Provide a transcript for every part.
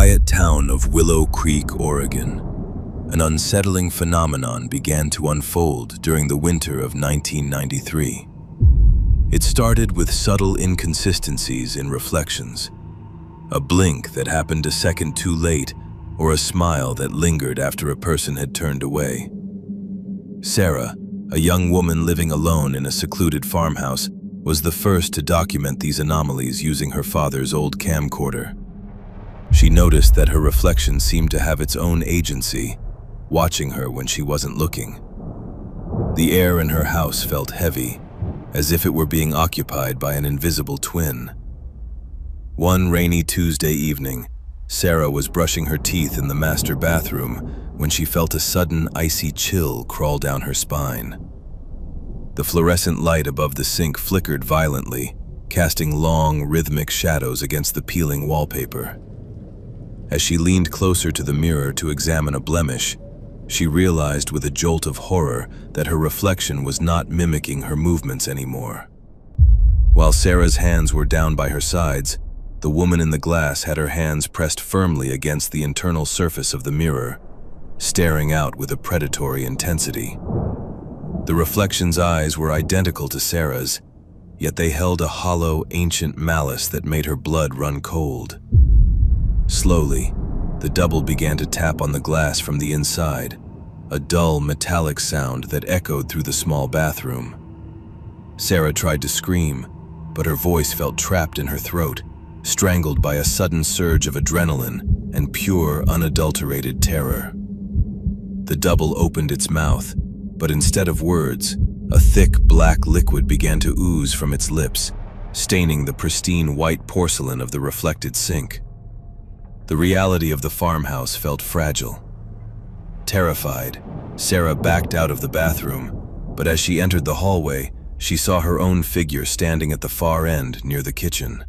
quiet town of Willow Creek, Oregon, an unsettling phenomenon began to unfold during the winter of 1993. It started with subtle inconsistencies in reflections, a blink that happened a second too late, or a smile that lingered after a person had turned away. Sarah, a young woman living alone in a secluded farmhouse, was the first to document these anomalies using her father's old camcorder. She noticed that her reflection seemed to have its own agency, watching her when she wasn't looking. The air in her house felt heavy, as if it were being occupied by an invisible twin. One rainy Tuesday evening, Sarah was brushing her teeth in the master bathroom when she felt a sudden icy chill crawl down her spine. The fluorescent light above the sink flickered violently, casting long, rhythmic shadows against the peeling wallpaper. As she leaned closer to the mirror to examine a blemish, she realized with a jolt of horror that her reflection was not mimicking her movements anymore. While Sarah's hands were down by her sides, the woman in the glass had her hands pressed firmly against the internal surface of the mirror, staring out with a predatory intensity. The reflection's eyes were identical to Sarah's, yet they held a hollow, ancient malice that made her blood run cold. Slowly, the double began to tap on the glass from the inside, a dull, metallic sound that echoed through the small bathroom. Sarah tried to scream, but her voice felt trapped in her throat, strangled by a sudden surge of adrenaline and pure, unadulterated terror. The double opened its mouth, but instead of words, a thick black liquid began to ooze from its lips, staining the pristine white porcelain of the reflected sink. The reality of the farmhouse felt fragile. Terrified, Sarah backed out of the bathroom, but as she entered the hallway, she saw her own figure standing at the far end near the kitchen.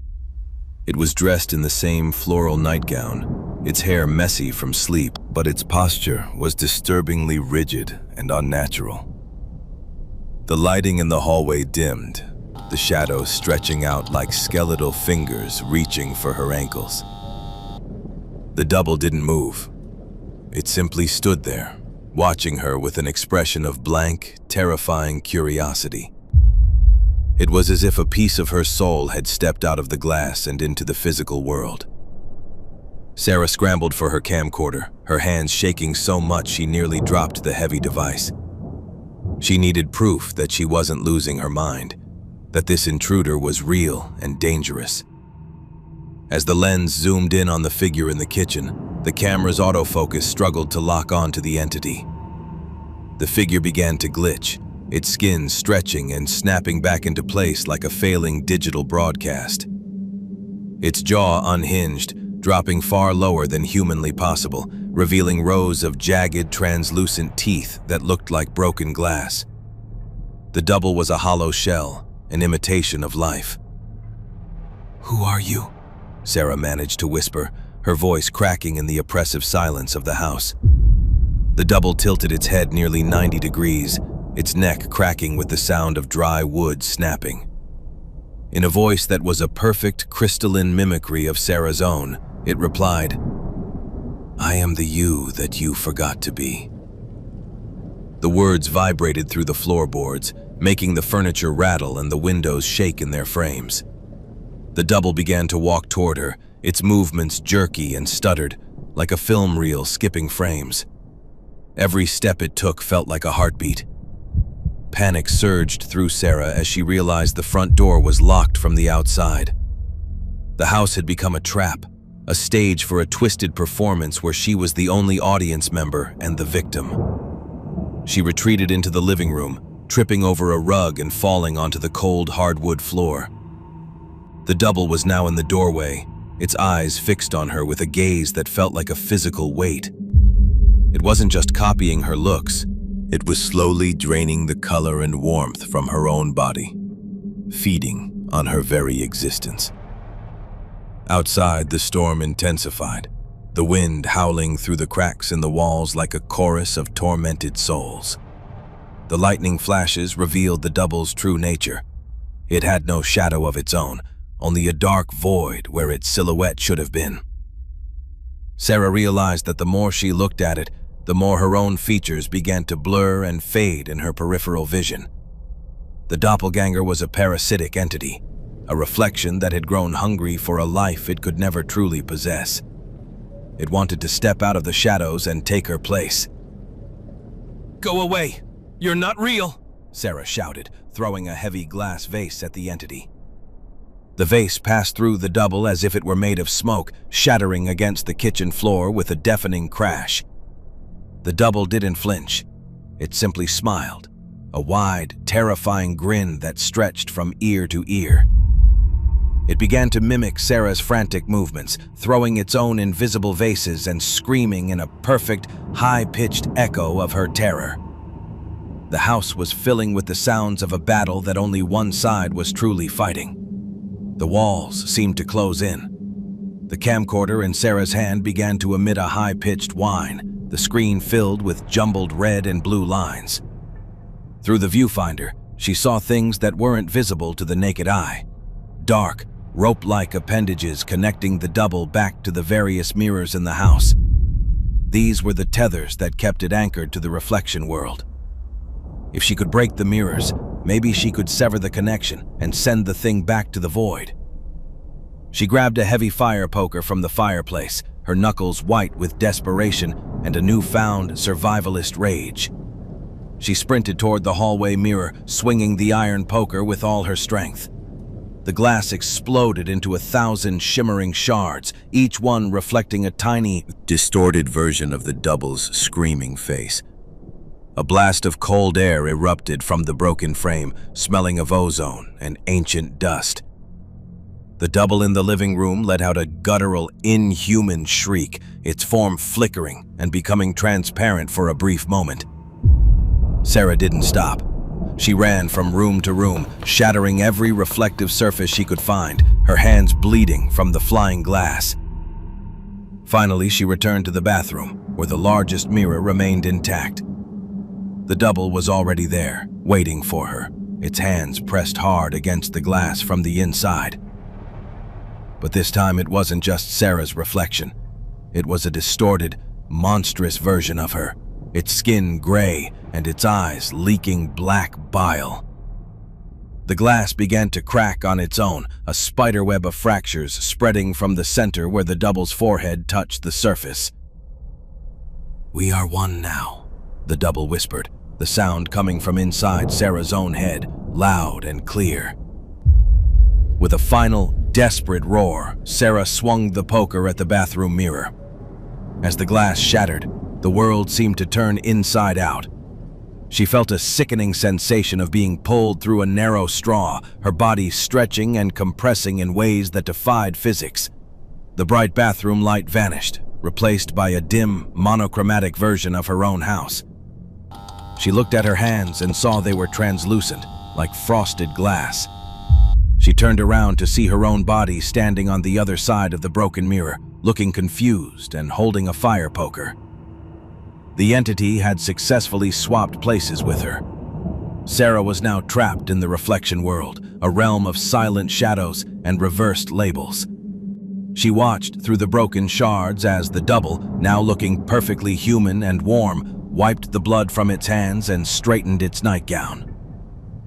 It was dressed in the same floral nightgown, its hair messy from sleep, but its posture was disturbingly rigid and unnatural. The lighting in the hallway dimmed, the shadows stretching out like skeletal fingers reaching for her ankles. The double didn't move. It simply stood there, watching her with an expression of blank, terrifying curiosity. It was as if a piece of her soul had stepped out of the glass and into the physical world. Sarah scrambled for her camcorder, her hands shaking so much she nearly dropped the heavy device. She needed proof that she wasn't losing her mind, that this intruder was real and dangerous. As the lens zoomed in on the figure in the kitchen, the camera's autofocus struggled to lock on to the entity. The figure began to glitch, its skin stretching and snapping back into place like a failing digital broadcast. Its jaw unhinged, dropping far lower than humanly possible, revealing rows of jagged, translucent teeth that looked like broken glass. The double was a hollow shell, an imitation of life. "Who are you?" Sarah managed to whisper, her voice cracking in the oppressive silence of the house. The double tilted its head nearly 90 degrees, its neck cracking with the sound of dry wood snapping. In a voice that was a perfect crystalline mimicry of Sarah's own, it replied, "I am the you that you forgot to be." The words vibrated through the floorboards, making the furniture rattle and the windows shake in their frames. The double began to walk toward her, its movements jerky and stuttered, like a film reel skipping frames. Every step it took felt like a heartbeat. Panic surged through Sarah as she realized the front door was locked from the outside. The house had become a trap, a stage for a twisted performance where she was the only audience member and the victim. She retreated into the living room, tripping over a rug and falling onto the cold hardwood floor. The double was now in the doorway, its eyes fixed on her with a gaze that felt like a physical weight. It wasn't just copying her looks, it was slowly draining the color and warmth from her own body, feeding on her very existence. Outside, the storm intensified, the wind howling through the cracks in the walls like a chorus of tormented souls. The lightning flashes revealed the double's true nature. It had no shadow of its own, only a dark void where its silhouette should have been. Sarah realized that the more she looked at it, the more her own features began to blur and fade in her peripheral vision. The doppelganger was a parasitic entity, a reflection that had grown hungry for a life it could never truly possess. It wanted to step out of the shadows and take her place. "Go away! You're not real!" Sarah shouted, throwing a heavy glass vase at the entity. The vase passed through the double as if it were made of smoke, shattering against the kitchen floor with a deafening crash. The double didn't flinch. It simply smiled, a wide, terrifying grin that stretched from ear to ear. It began to mimic Sarah's frantic movements, throwing its own invisible vases and screaming in a perfect, high-pitched echo of her terror. The house was filling with the sounds of a battle that only one side was truly fighting. The walls seemed to close in. The camcorder in Sarah's hand began to emit a high-pitched whine, the screen filled with jumbled red and blue lines. Through the viewfinder, she saw things that weren't visible to the naked eye. Dark, rope-like appendages connecting the double back to the various mirrors in the house. These were the tethers that kept it anchored to the reflection world. If she could break the mirrors, maybe she could sever the connection and send the thing back to the void. She grabbed a heavy fire poker from the fireplace, her knuckles white with desperation and a newfound survivalist rage. She sprinted toward the hallway mirror, swinging the iron poker with all her strength. The glass exploded into 1,000 shimmering shards, each one reflecting a tiny, distorted version of the double's screaming face. A blast of cold air erupted from the broken frame, smelling of ozone and ancient dust. The double in the living room let out a guttural, inhuman shriek, its form flickering and becoming transparent for a brief moment. Sarah didn't stop. She ran from room to room, shattering every reflective surface she could find, her hands bleeding from the flying glass. Finally, she returned to the bathroom, where the largest mirror remained intact. The double was already there, waiting for her, its hands pressed hard against the glass from the inside. But this time it wasn't just Sarah's reflection. It was a distorted, monstrous version of her, its skin gray and its eyes leaking black bile. The glass began to crack on its own, a spiderweb of fractures spreading from the center where the double's forehead touched the surface. "We are one now," the double whispered, the sound coming from inside Sarah's own head, loud and clear. With a final, desperate roar, Sarah swung the poker at the bathroom mirror. As the glass shattered, the world seemed to turn inside out. She felt a sickening sensation of being pulled through a narrow straw, her body stretching and compressing in ways that defied physics. The bright bathroom light vanished, replaced by a dim, monochromatic version of her own house. She looked at her hands and saw they were translucent, like frosted glass. She turned around to see her own body standing on the other side of the broken mirror, looking confused and holding a fire poker. The entity had successfully swapped places with her. Sarah was now trapped in the reflection world, a realm of silent shadows and reversed labels. She watched through the broken shards as the double, now looking perfectly human and warm, wiped the blood from its hands and straightened its nightgown.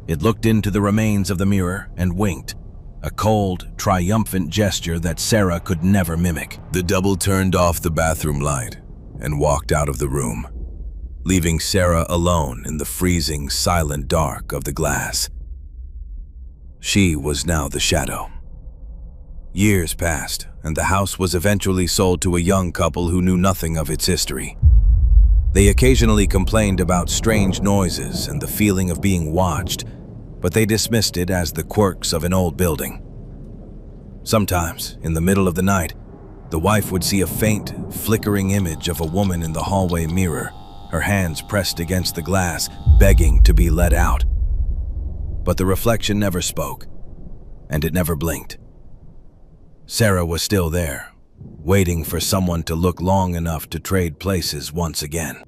It looked into the remains of the mirror and winked, a cold, triumphant gesture that Sarah could never mimic. The double turned off the bathroom light and walked out of the room, leaving Sarah alone in the freezing, silent dark of the glass. She was now the shadow. Years passed, and the house was eventually sold to a young couple who knew nothing of its history. They occasionally complained about strange noises and the feeling of being watched, but they dismissed it as the quirks of an old building. Sometimes, in the middle of the night, the wife would see a faint, flickering image of a woman in the hallway mirror, her hands pressed against the glass, begging to be let out. But the reflection never spoke, and it never blinked. Sarah was still there, waiting for someone to look long enough to trade places once again.